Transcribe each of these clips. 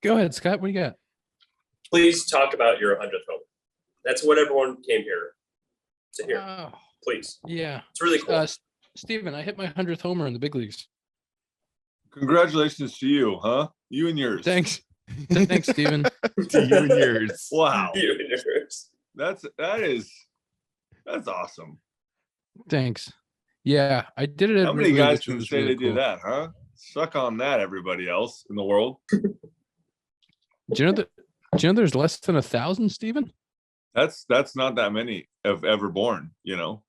Go ahead, Scott. What do you got? Please talk about your 100th home. That's what everyone came here to hear. Please. Yeah. It's really cool. Steven, I hit my 100th homer in the big leagues. Congratulations to you, huh? You and yours. Thanks. Thanks, Steven. To you and yours. Wow. You and yours. That's awesome. Thanks. Yeah, I did it at How many Wrigley, guys can say really they cool. do that, huh? Suck on that, everybody else in the world. Do you know there's less than 1,000, Steven? That's not that many of ever born, you know.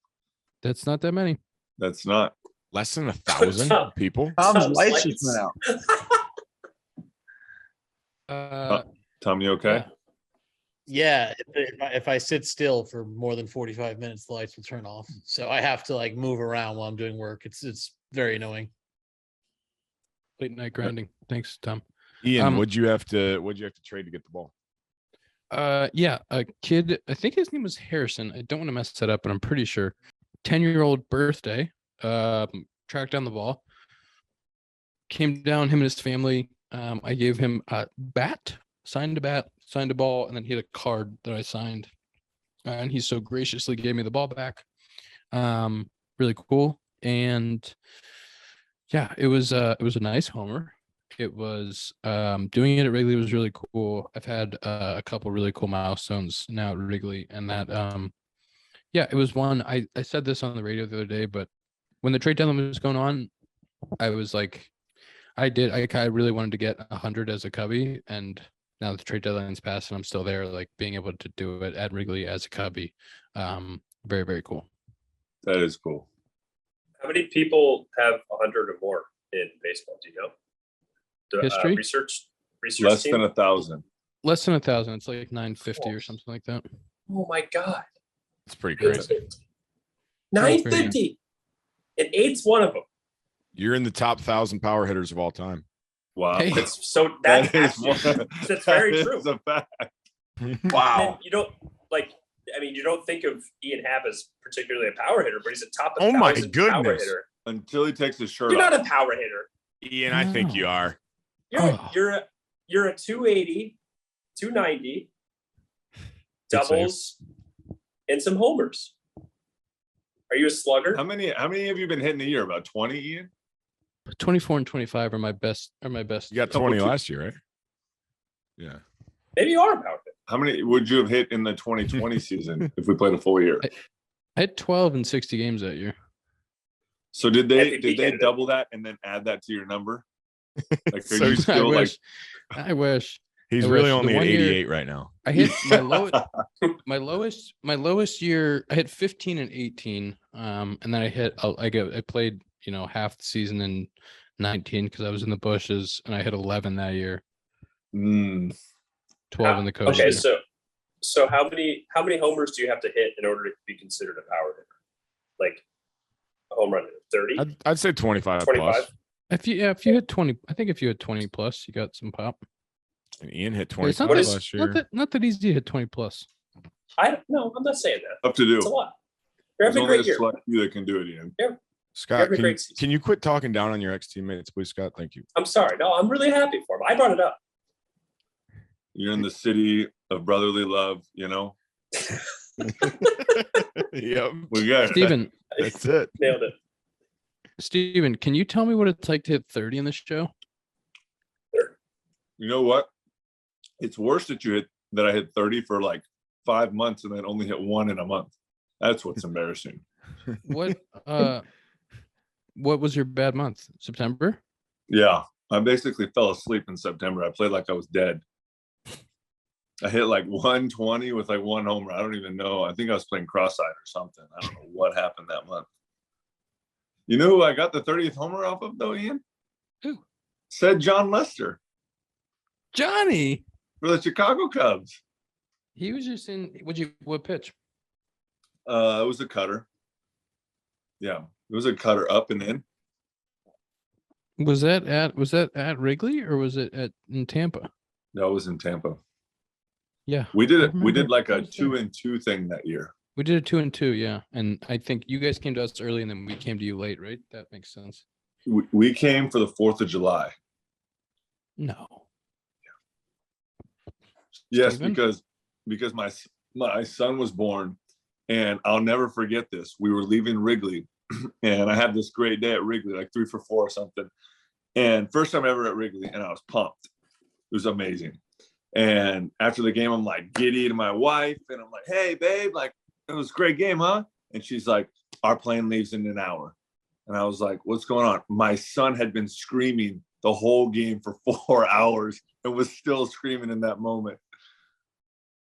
That's not that many. That's not Less than 1,000 people. Tom's lights just went out. Tom, you okay? Yeah. Yeah, if I sit still for more than 45 minutes, the lights will turn off. So I have to like move around while I'm doing work. It's very annoying. Late night grinding. Thanks, Tom. Ian, what'd you have to trade to get the ball? Yeah, a kid, I think his name was Harrison. I don't want to mess that up, but I'm pretty sure. 10-year-old birthday. Tracked down the ball. Came down, him and his family. I gave him a bat, signed a ball, and then he had a card that I signed. And he so graciously gave me the ball back. Really cool. And yeah, it was a nice homer. It was doing it at Wrigley was really cool. I've had a couple really cool milestones now at Wrigley, and that yeah, it was one. I said this on the radio the other day, but when the trade deadline was going on, I was like, I really wanted to get 100 as a Cubby, and now the trade deadline's passed and I'm still there, like being able to do it at Wrigley as a Cubby. Very, very cool. That is cool. How many people have 100 or more in baseball? Do you know? History? Research Less team? than 1,000. Less than 1,000. It's like 950 or something like that. Oh my God. It's pretty crazy. 950. And 8's one of them. You're in the top 1,000 power hitters of all time. Wow. Hey. That's very true. Is a fact. Wow. You don't you don't think of Ian Happ as particularly a power hitter, but he's a top Oh my 1,000 power goodness. hitter. Until he takes his shirt You're off. not a power hitter. Ian, I think you are. You're a 280, 290, doubles, and some homers. Are you a slugger? How many have you been hitting a year? About 20, Ian? 24 and 25 are my best. You got 20 last year, right? Yeah. Maybe you are a power hitter. How many would you have hit in the 2020 season if we played a full year? I had 12 in 60 games that year. So did they candidate. double that and then add that to your number? Like, So you still I wish. He's I really wish. only The at one year- 88 right now. I hit my lowest year. I hit 15 and 18. And then I played, half the season in 19 because I was in the bushes, and I hit 11 that year. 12 in the coach. Okay, year. so how many homers do you have to hit in order to be considered a power hitter? Like a home run, 30? I'd say 25 25? plus. If you hit 20, I think if you had 20 plus, you got some pop. And Ian hit It's 25 not last year. Not that easy to hit 20 plus. No, I'm not saying that. up to do. It's a lot. You're There's having a only great a year. select few that can do it, Ian. Scott, Every great season. can you quit talking down on your ex-teammates, please, Scott? Thank you. I'm sorry. No, I'm really happy for him. I brought it up. You're in the city of brotherly love, Yep. We got it. Steven, That's it. Nailed it. Steven, can you tell me what it's like to hit 30 in this show? You know what? It's worse that I hit 30 for like 5 months and then only hit 1 in a month. That's what's embarrassing. What was your bad month? September? Yeah, I basically fell asleep in September. I played like I was dead. I hit like 120 with like 1 homer. I don't even know. I think I was playing cross-eyed or something. I don't know what happened that month. You know who I got the 30th homer off of though, Ian? Who? Said John Lester Johnny. for the Chicago Cubs. He was just in. What pitch? It was a cutter. Yeah, it was a cutter up and in. Was that at Wrigley or was it in Tampa? That was in Tampa. Yeah, We did it. I We did remember. like I a was there. 2-2 thing that year. We did a 2-2, yeah. And I think you guys came to us early and then we came to you late, right? That makes sense. We came for the 4th of July. No. Yes, Steven? because my son was born, and I'll never forget this. We were leaving Wrigley, and I had this great day at Wrigley, like 3 for 4 or something. And first time ever at Wrigley, and I was pumped. It was amazing. And after the game, I'm like giddy to my wife, and I'm like, "Hey, babe, like it was a great game, huh?" And she's like, "Our plane leaves in an hour." And I was like, "What's going on?" My son had been screaming the whole game for 4 hours and was still screaming in that moment.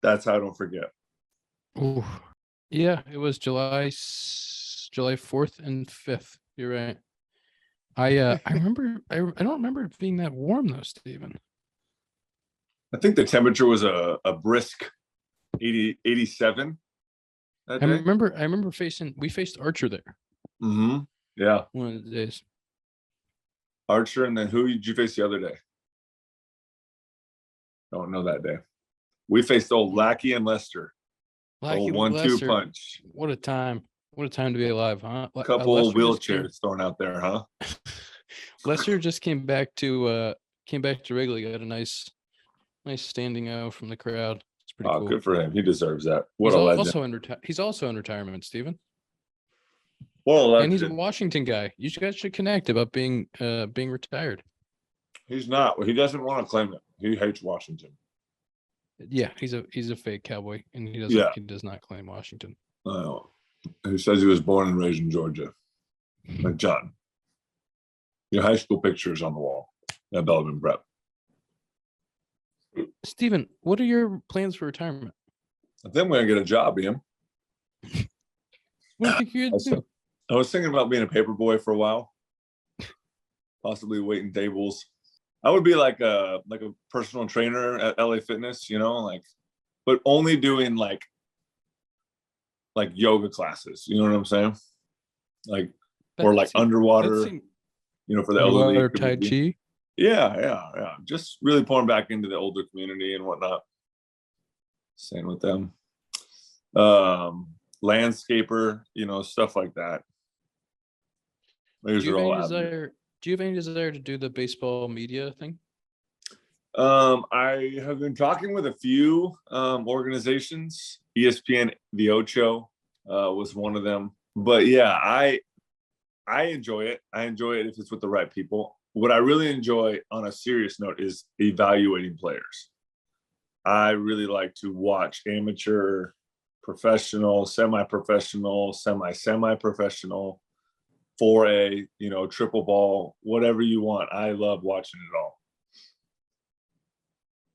That's how I don't forget. Ooh. Yeah, it was July 4th and 5th. You're right. I remember I don't remember it being that warm though, Steven. I think the temperature was a brisk 87 that I day. remember we faced Archer there Mm-hmm. Yeah. one of the days. Archer, and then who did you face the other day? Don't know that day. We faced old Lackey and Lester. Lackey Old 1-2 Lester, punch. What a time. What a time to be alive, huh? Couple Lester wheelchairs thrown out there, huh? Lester just came back to Wrigley, got a nice standing O from the crowd. It's pretty cool. Good for him. He deserves that. What He's a legend. he's also in retirement, Steven. What a legend. And he's a Washington guy. You guys should connect about being retired. He's not. He doesn't want to claim it. He hates Washington. Yeah, he's a fake cowboy, and he does not claim Washington. He says he was born and raised in Georgia. Like John, your high school picture is on the wall at Belgian Prep. Steven, what are your plans for retirement? I think we're gonna get a job, Ian. What do you think you're gonna do? I was thinking about being a paper boy for a while, possibly waiting tables. I would be like a personal trainer at LA Fitness, but only doing like yoga classes. You know what I'm saying? Or underwater. For the elderly. Underwater Tai Chi. Yeah. Just really pouring back into the older community and whatnot. Same with them. Landscaper, stuff like that. Do you have any desire to do the baseball media thing? I have been talking with a few organizations. ESPN, The Ocho was one of them. But yeah, I enjoy it. I enjoy it if it's with the right people. What I really enjoy on a serious note is evaluating players. I really like to watch amateur, professional, semi-professional, semi-professional, 4A, triple ball, whatever you want. I love watching it all.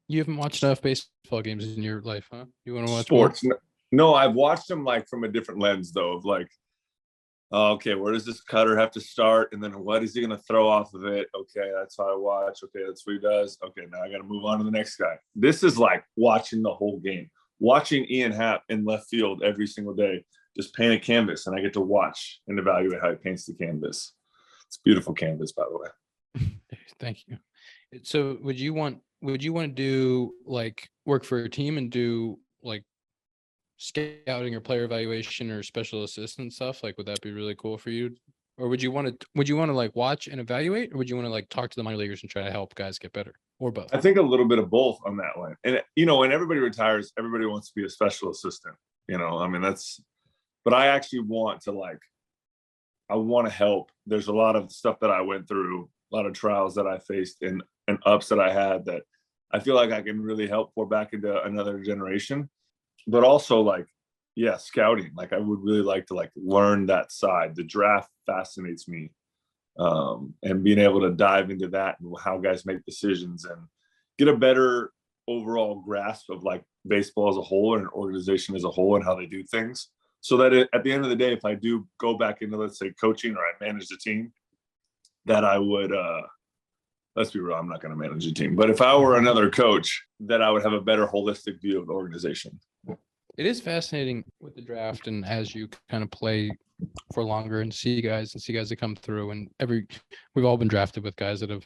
You haven't watched enough baseball games in your life, huh? You want to watch sports? No, I've watched them from a different lens though, of okay, where does this cutter have to start? And then what is he going to throw off of it? Okay, that's how I watch. Okay, that's what he does. Okay, now I got to move on to the next guy. This is like watching the whole game. Watching Ian Happ in left field every single day, just paint a canvas, and I get to watch and evaluate how he paints the canvas. It's a beautiful canvas, by the way. Thank you. So would you want to do work for a team and do scouting or player evaluation or special assistant stuff? Would that be really cool for you? Or would you want to watch and evaluate, or would you want to talk to the minor leaguers and try to help guys get better, or both? I think a little bit of both on that one. And when everybody retires, everybody wants to be a special assistant. But I actually want to I want to help. There's a lot of stuff that I went through, a lot of trials that I faced and ups that I had that I feel like I can really help pour back into another generation. But also scouting. I would really like to learn that side. The draft fascinates me. And being able to dive into that and how guys make decisions and get a better overall grasp of baseball as a whole and an organization as a whole and how they do things. So that at the end of the day, if I do go back into, let's say, coaching, or I manage the team, that I would, let's be real, I'm not going to manage a team. But if I were another coach, that I would have a better holistic view of the organization. It is fascinating with the draft, and as you kind of play for longer and see guys that come through, and we've all been drafted with guys that have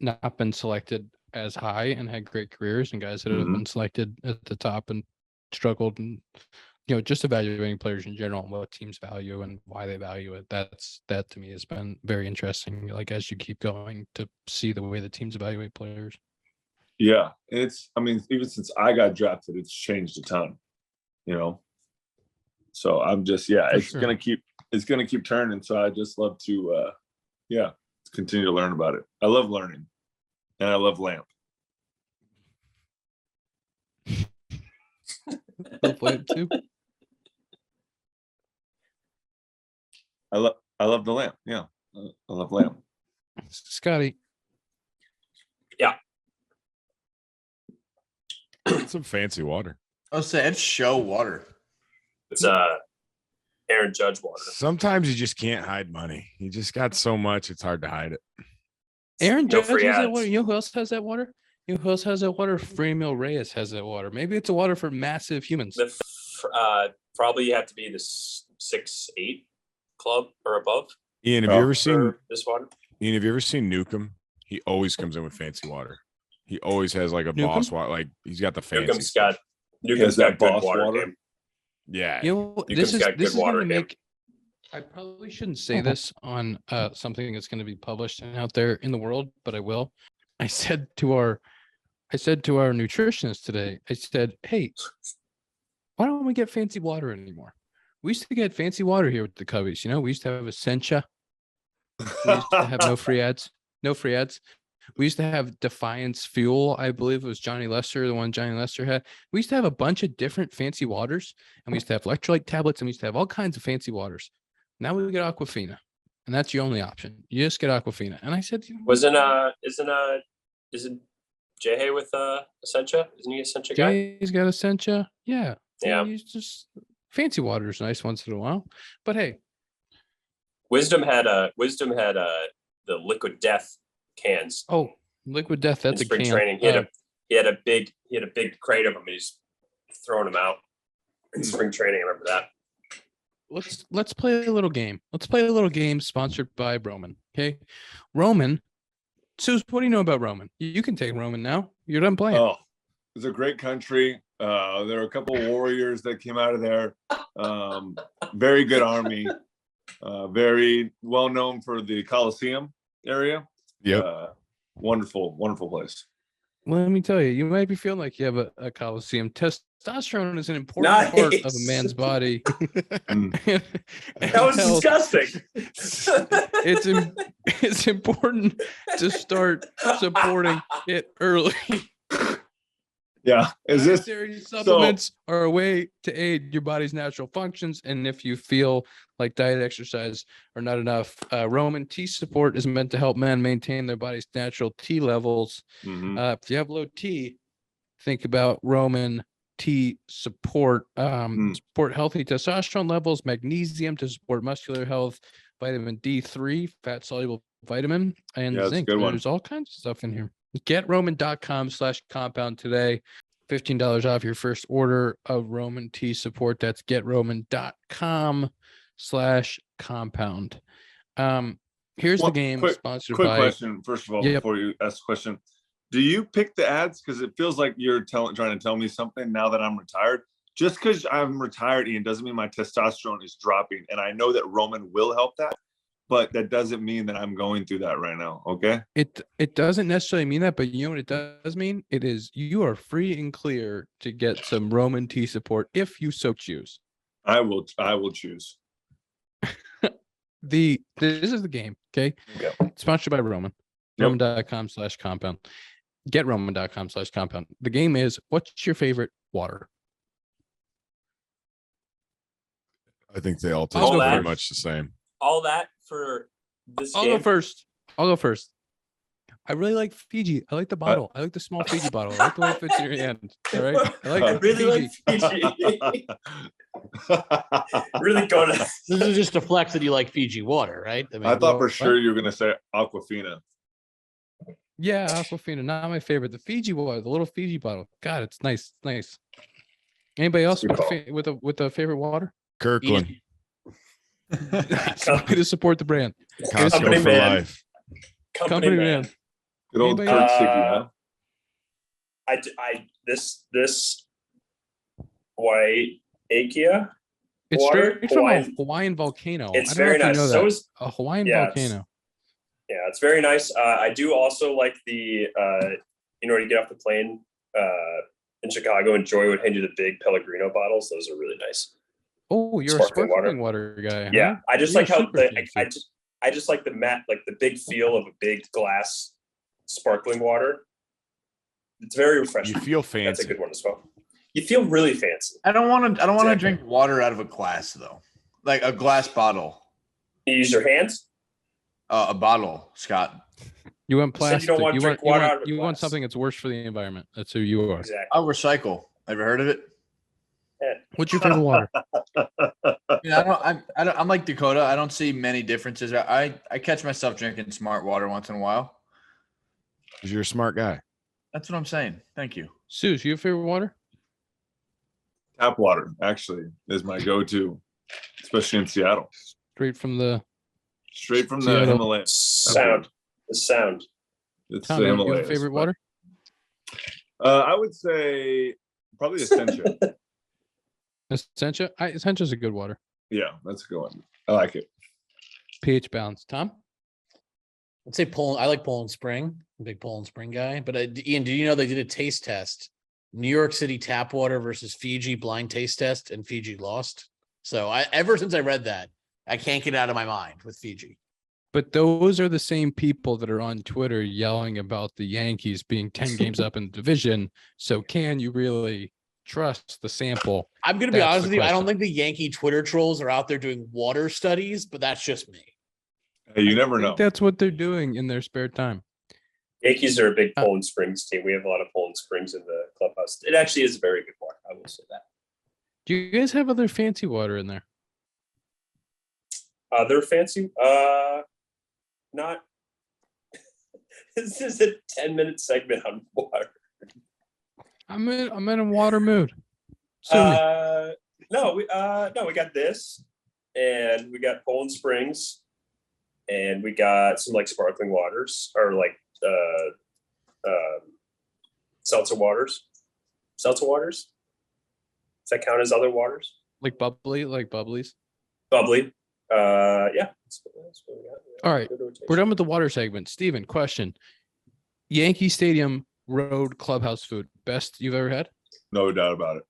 not been selected as high and had great careers, and guys that have been selected at the top and struggled, and just evaluating players in general and what teams value and why they value it. That to me has been very interesting. As you keep going to see the way the teams evaluate players. Yeah, I mean, even since I got drafted, it's changed a ton, you know. So I'm just, For it's sure. gonna keep turning. So I just love to, continue to learn about it. I love learning, and I love lamp. Love lamp too. I love the lamp. Yeah, I love lamp. Scotty, Some fancy water. I'll say it's show water. It's Aaron Judge water. Sometimes you just can't hide money. You just got so much, it's hard to hide it. Aaron No Judge free has that ads. water. You know who else has that water? You know who else has that water? Fremio Reyes has that water. Maybe it's a water for massive humans. Probably you have to be the 6'8" club or above Ian, have you ever seen for this water. Newcomb? He always comes in with fancy water. He always has like a Newcomb? boss water. Like he's got the fancy Newcomb's stuff. got boss good water water? game. Yeah. You know, Newcomb's got this good is water going to game. make. I probably shouldn't say this on something that's going to be published and out there in the world, but I will. I said to our nutritionist today, I said, "Hey, why don't we get fancy water anymore? We used to get fancy water here with the Cubbies. You know, we used to have Essentia. We used to have no free ads. No free ads. We used to have Defiance Fuel. I believe it was Johnny Lester, the one Johnny Lester had. We used to have a bunch of different fancy waters, and we used to have electrolyte tablets, and we used to have all kinds of fancy waters. Now we get Aquafina, and that's your only option. You just get Aquafina." And I said, Isn't Jay with Essentia? Isn't he Essentia guy? "Jay's got Essentia. Yeah. Yeah. He's just fancy water is nice once in a while, but hey, Wisdom had the Liquid Death cans oh, Liquid Death. in That's a spring can. training. He had a big crate of them. He's throwing them out in spring training. I remember that. Let's play a little game. Let's play a little game sponsored by Roman. Okay, Roman. Suze, what do you know about Roman? You can take Roman now. You're done playing. Oh, it's a great country. There are a couple of warriors that came out of there. Very good army. Very well known for the Coliseum area. Yep. Wonderful place. Let me tell you, you might be feeling like you have a Coliseum. Testosterone is an important part of a man's body. That was disgusting. It's important to start supporting it early. Yeah. Dietary supplements are a way to aid your body's natural functions. And if you feel like diet, exercise are not enough, Roman T support is meant to help men maintain their body's natural T levels. If you have low T, think about Roman T support. Support healthy testosterone levels, magnesium to support muscular health, vitamin D3, fat soluble vitamin, and Yeah, that's a zinc. good one. There's all kinds of stuff in here. GetRoman.com/compound today. $15 off your first order of Roman T support. That's GetRoman.com/compound. Here's the game sponsored Quick by. question, first of all, Yep. before you ask the question. Do you pick the ads? Because it feels like you're trying to tell me something now that I'm retired. Just because I'm retired, Ian, doesn't mean my testosterone is dropping. And I know that Roman will help that, but that doesn't mean that I'm going through that right now. Okay. It doesn't necessarily mean that, but you know what it does mean? It is you are free and clear to get some Roman T support if you so choose. I will choose. This is the game, okay? Okay. Sponsored by Roman. Yep. Roman.com/compound. GetRoman.com/compound. The game is, what's your favorite water? I think they all I'll taste go pretty first. much the same. All that for this I'll game. go first. I really like Fiji. I like the bottle. I like the small Fiji bottle. I like the way it fits in your hand. All right. I like I really Fiji. like Fiji. Really going to. This is just a flex that you like Fiji water, right? I mean, I thought for what? sure you were going to say Aquafina. Yeah, Aquafina, not my favorite. The Fiji water, the little Fiji bottle. God, it's nice. It's nice. Anybody else Good with a favorite water? Kirkland, Way to support the brand. Costco Company for man. life. Company man. Good old Anybody Kurt else? Siggy, huh? This white Akia. It's Water, straight from a Hawaiian- Hawaiian volcano. It's I don't very know if nice. you know So that. is A Hawaiian yeah, volcano. yeah, it's very nice. I do also like the you know, when you get off the plane in Chicago, and Joy would hand you the big Pellegrino bottles. Those are really nice. Oh, you're Sparkling a sparkling water guy. Yeah, huh? I just You're like how super fancy. I just like the matte, like the big feel of a big glass sparkling water. It's very refreshing. You feel That's a fancy. good one as well. You feel really fancy. I don't want to Exactly. drink water out of a glass though. Like a glass bottle. You use your hands. A bottle, Scott. You want You said you plastic. don't want to drink water out of a you want glass. something that's worse for the environment. That's who you are. Exactly. I'll recycle. Ever heard of it? What's your favorite water? Yeah, I'm like Dakota. I don't see many differences. I catch myself drinking smart water once in a while. 'Cause you're a smart guy. That's what I'm saying. Thank you. Suze, you have favorite water? Tap water actually is my go-to, especially in Seattle. Straight from the Straight from the Seattle. Himalayas. Sound. The sound. It's Tom, the you have Himalayas. favorite but, water? I would say probably Essentia. Essentia. Essentia's a good water. Yeah, that's a good one. I like it. pH balance. Tom? I'd say Poland. I like Poland Spring. I'm a big Poland Spring guy. But Ian, do you know they did a taste test? New York City tap water versus Fiji blind taste test, and Fiji lost. So ever since I read that, I can't get it out of my mind with Fiji. But those are the same people that are on Twitter yelling about the Yankees being 10 games up in the division. So can you really trust the sample? I'm going to be That's honest the with you. I don't question. think the Yankee Twitter trolls are out there doing water studies, but that's just me. Hey, you never I know. think that's what they're doing in their spare time. Yankees are a big Poland Springs team. We have a lot of Poland Springs in the clubhouse. It actually is very good water. I will say that. Do you guys have other fancy water in there? They're fancy. Not. This is a 10-minute segment on water. I'm in a water mood. Sue me. No, we got this, and we got Poland Springs, and we got some like sparkling waters or like seltzer waters. Seltzer waters. Does that count as other waters? Like bubblies. Bubbly. Yeah. That's what we got. All right, we're done with the water segment. Steven, question. Yankee Stadium Road Clubhouse food. Best you've ever had? No doubt about it.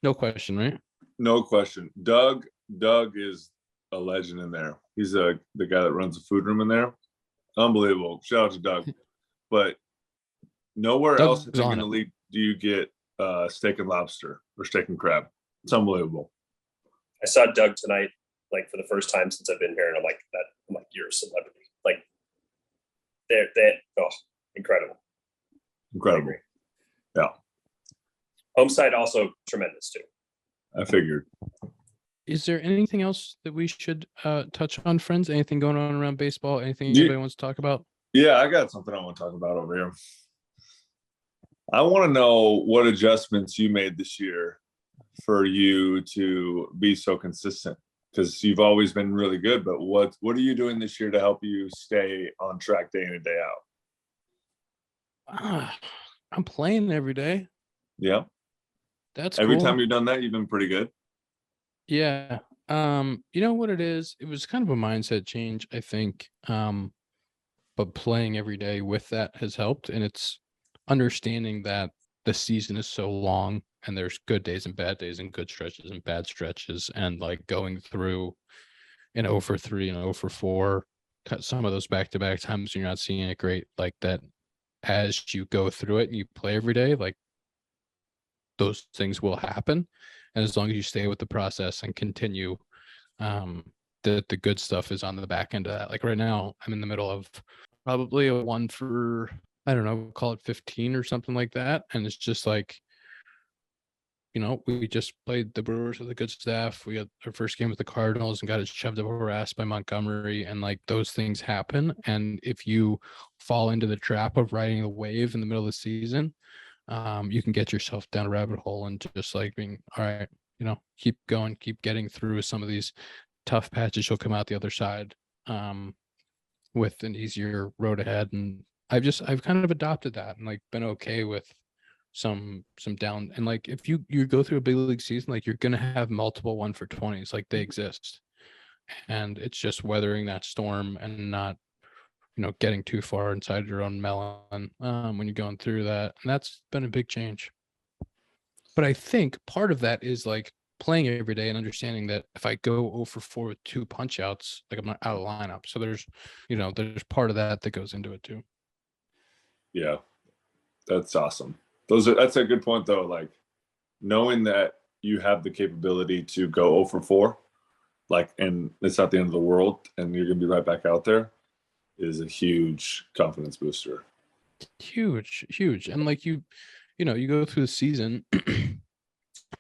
No question, right? No question. Doug is a legend in there. He's the guy that runs the food room in there. Unbelievable. Shout out to Doug. But nowhere Doug's else I think on in the it. league do you get steak and lobster or steak and crab. It's unbelievable. I saw Doug tonight, like for the first time since I've been here, and I'm like, you're a celebrity. Like, incredible. Incredible. Yeah, Home side also tremendous too. I figured. Is there anything else that we should touch on, friends? Anything going on around baseball? Anything Yeah. anybody wants to talk about? Yeah, I got something I want to talk about over here. I want to know what adjustments you made this year for you to be so consistent, because you've always been really good, but what are you doing this year to help you stay on track day in and day out? I'm playing every day. Yeah. That's Every cool. time you've done that, you've been pretty good. Yeah. You know what it is? It was kind of a mindset change, I think. But playing every day with that has helped. And it's understanding that the season is so long and there's good days and bad days and good stretches and bad stretches. And like going through an 0 for 3 and 0 for 4, cut some of those back-to-back times when you're not seeing it great, like that as you go through it and you play every day, like those things will happen. And as long as you stay with the process and continue, the good stuff is on the back end of that. Like right now, I'm in the middle of probably a 1 for, I don't know, call it 15 or something like that. And it's just like, you know, we just played the Brewers with a good staff. We got our first game with the Cardinals and got it shoved up our ass by Montgomery. And like those things happen. And if you fall into the trap of riding the wave in the middle of the season, you can get yourself down a rabbit hole and just like being, all right, you know, keep going, keep getting through some of these tough patches. You'll come out the other side with an easier road ahead. And I've kind of adopted that and like been okay with some down. And like if you go through a big league season, like you're gonna have multiple 1 for 20s, like they exist. And it's just weathering that storm and not getting too far inside your own melon when you're going through that. And that's been a big change. But I think part of that is like playing every day and understanding that if I go 0 for 4 with 2 punch outs, like I'm not out of lineup. So there's part of that goes into it too. Yeah, that's awesome. That's a good point though. Like knowing that you have the capability to go 0 for 4, like, and it's not the end of the world and you're going to be right back out there is a huge confidence booster. Huge. And like you go through the season,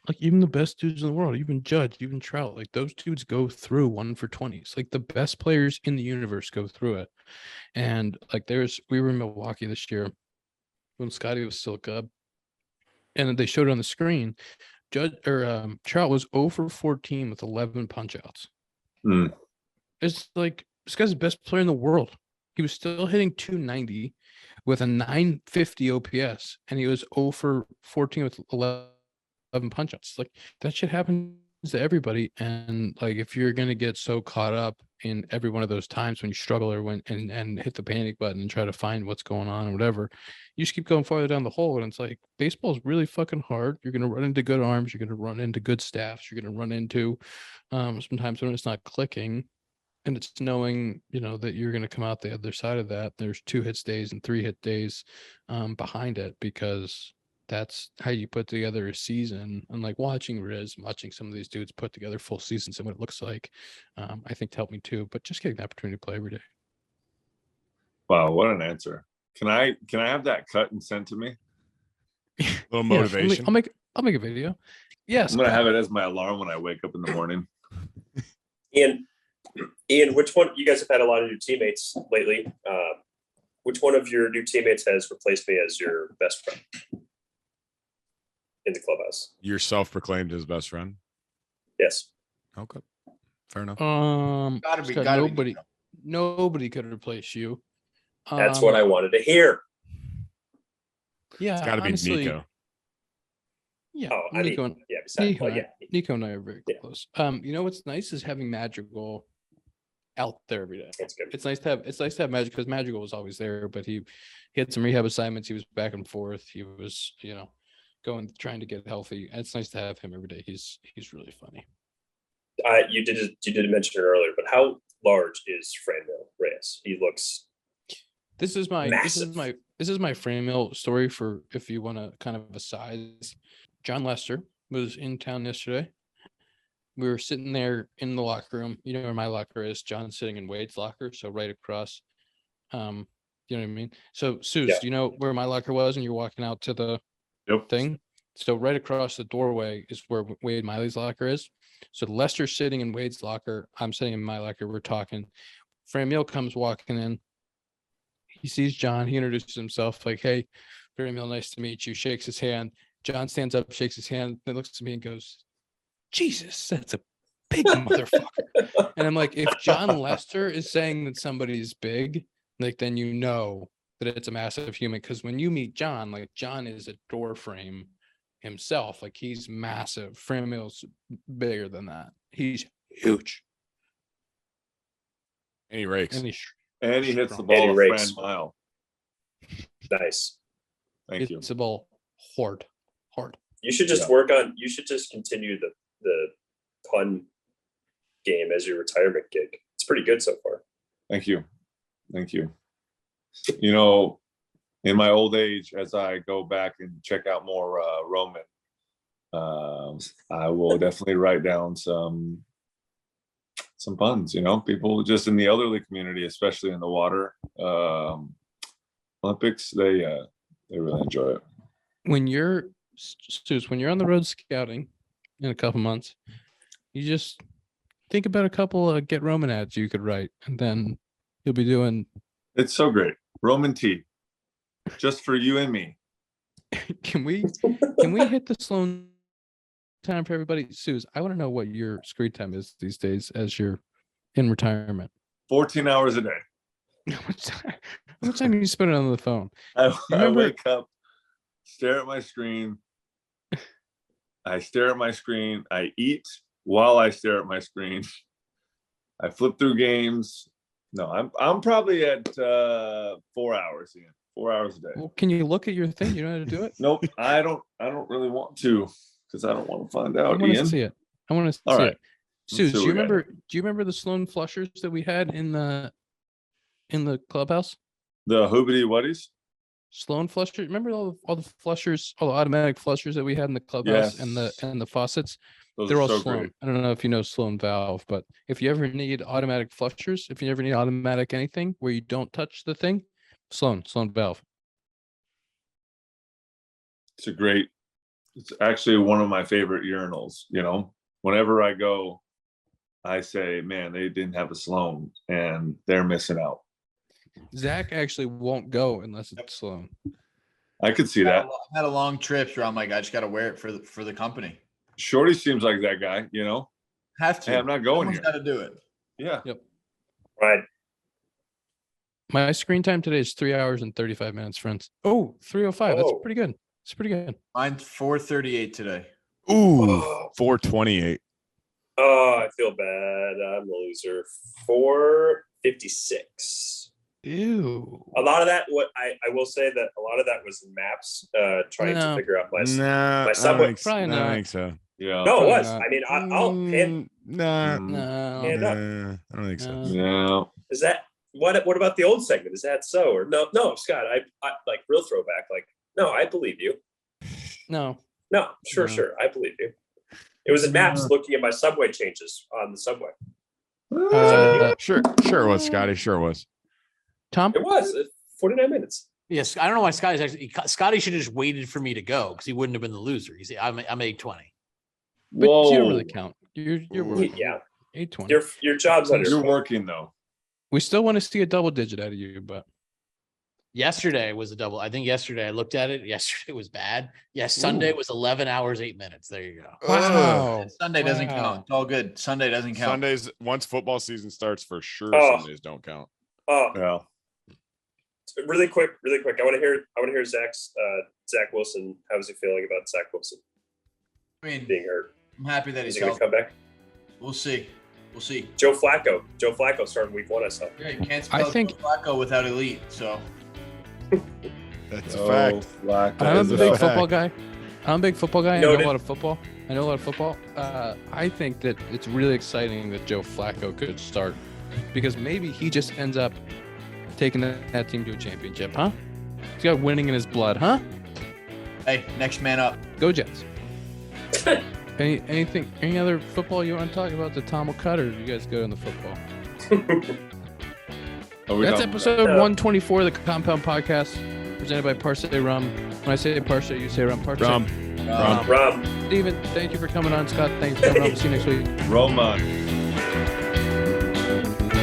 like even the best dudes in the world, even Judge, even Trout, like those dudes go through 1 for 20s. Like the best players in the universe go through it. And like we were in Milwaukee this year when Scotty was still a Cub, and they showed it on the screen. Trout was 0 for 14 with 11 punch outs. It's like this guy's the best player in the world. He was still hitting 290 with a 950 OPS, and he was 0 for 14 with 11 punch outs. Like that shit happens to everybody. And like if you're gonna get so caught up in every one of those times when you struggle or and hit the panic button and try to find what's going on or whatever, you just keep going farther down the hole. And it's like baseball is really fucking hard. You're gonna run into good arms, you're gonna run into good staffs, you're gonna run into sometimes when it's not clicking. And it's knowing, that you're going to come out the other side of that. There's 2 hit days and 3 hit days behind it, because that's how you put together a season. And like watching some of these dudes put together full seasons and what it looks like, I think helped me too. But just getting the opportunity to play every day. Wow, what an answer! Can I have that cut and sent to me? A little motivation. I'll make a video. Yes, I'm gonna have it as my alarm when I wake up in the morning. Ian, which one? You guys have had a lot of new teammates lately. Which one of your new teammates has replaced me as your best friend in the clubhouse? You're self-proclaimed his best friend. Yes. Okay, fair enough. Nobody could replace you. That's what I wanted to hear. Yeah, It's got to be Nico. Yeah, Oh, Nico Nico and I are very close. What's nice is having Madrigal out there every day. That's good. It's nice to have Magic, because Madrigal was always there, but he had some rehab assignments. He was back and forth. He was, trying to get healthy. And it's nice to have him every day. He's really funny. You did mention it earlier, but how large is Franmil Reyes? He looks. This is my Franmil story for if you want to kind of a size. John Lester was in town yesterday. We were sitting there in the locker room. You know where my locker is. John's sitting in Wade's locker, so right across. You know what I mean? So, Souza, Yeah. Do you know where my locker was? And you're walking out to the Yep. thing. So right across the doorway is where Wade Miley's locker is. So Lester's sitting in Wade's locker. I'm sitting in my locker. We're talking. Franmil comes walking in. He sees John. He introduces himself like, "Hey, Franmil, nice to meet you." Shakes his hand. John stands up, shakes his hand, then looks at me and goes, "Jesus, that's a big motherfucker." And I'm like, if John Lester is saying that somebody's big, like then you know that it's a massive human. Because when you meet John, like John is a door frame himself. Like he's massive. Franmil's bigger than that. He's huge. And he rakes. And he hits the And ball he a rakes. friend mile. Nice. Thank you. It's a ball hard. You should just you should just continue the pun game as your retirement gig. It's pretty good so far. Thank you. In my old age, as I go back and check out more Roman, I will definitely write down some puns. People just in the elderly community, especially in the water Olympics, they really enjoy it. When you're on the road scouting in a couple months, you just think about a couple of Get Roman ads you could write, and then you'll be doing. It's so great. Roman tea, just for you and me. Can we hit the slow time for everybody? Suze, I want to know what your screen time is these days as you're in retirement. 14 hours a day. How much time do you spend on the phone? I wake up, stare at my screen. I stare at my screen. I eat while I stare at my screen. I flip through games, No, I'm probably at 4 hours. Ian. 4 hours a day. Well, can you look at your thing? You know how to do it? Nope, I don't really want to because I don't want to find I out. want to Ian, see it. I want to All see right. it. Suze, see do what you we got remember? Do you remember the Sloan flushers that we had in the clubhouse? the hoobity whatties. Sloan flusher. Remember all the flushers, all the automatic flushers that we had in the clubhouse Yes. and the faucets? Those They're are all so Sloan. great. I don't know if you know Sloan valve, but if you ever need automatic flushers, if you ever need automatic anything where you don't touch the thing, Sloan valve. It's actually one of my favorite urinals. Whenever I go, I say, man, they didn't have a Sloan and they're missing out. Zach actually won't go unless it's Sloan. I could see that. I've had a long trip where I'm like, I just got to wear it for the company. Shorty seems like that guy, Have to. Hey, I'm not going Someone's here. got to do it. Yeah. Right. My screen time today is 3 hours and 35 minutes, friends. Oh, 3:05. That's Oh. pretty good. It's pretty good. Mine's 4:38 today. Ooh, Oh. 428. Oh, I feel bad. I'm a loser. 4:56. Ew. A lot of that, what I will say that a lot of that was maps trying No. to figure out my. Nah, my I subway- don't think, Probably I not. don't think so. Yeah. No, it Probably was. not. I mean, I'll hand. Nah, No. Hand up. I don't think so. No. Yeah. Is that what about the old segment? Is that so or no? No, Scott. I like real throwback. Like, no, I believe you. No. No, sure, No. sure. I believe you. It was in maps looking at my subway changes on the subway. Sure it was, Scotty. Sure it was. Tom? It was 49 minutes. Yes, I don't know why Scotty should have just waited for me to go because he wouldn't have been the loser. He's I'm 820. But Whoa. you don't really count. You're working. Yeah, 820. your job's on You're your. working though. We still want to see a double digit out of you, but Yesterday was a double. I think yesterday I looked at it. Yesterday was bad. Yes, Sunday was 11 hours, 8 minutes. There you go. wow. Sunday doesn't Wow. count. It's all good. Sunday doesn't count. Sundays, once football season starts, for sure, Oh. Sundays don't count. Oh, Yeah. really quick. I want to hear Zach Wilson. How is he feeling about Zach Wilson I mean, being hurt? I'm happy that Is he's he going to healthy. come back? We'll see. Joe Flacco started week 1. I saw. Yeah, you can't I spell think- Flacco without elite. So That's a fact. Flacco I'm is a a big fact. football guy. I know Noted. a lot of football. I think that it's really exciting that Joe Flacco could start because maybe he just ends up taking that team to a championship, huh? He's got winning in his blood, huh? hey, next man up. Go Jets. Any other football you want to talk about that Tom will cut, or do you guys go in the football? Are we That's done? episode Yeah. 124 of the Compound Podcast, presented by Parse Rum. When I say Parse, you say Rum. Parse. Rum. Rob. Steven, thank you for coming on. Scott, thanks for coming on. See you next week. Roman.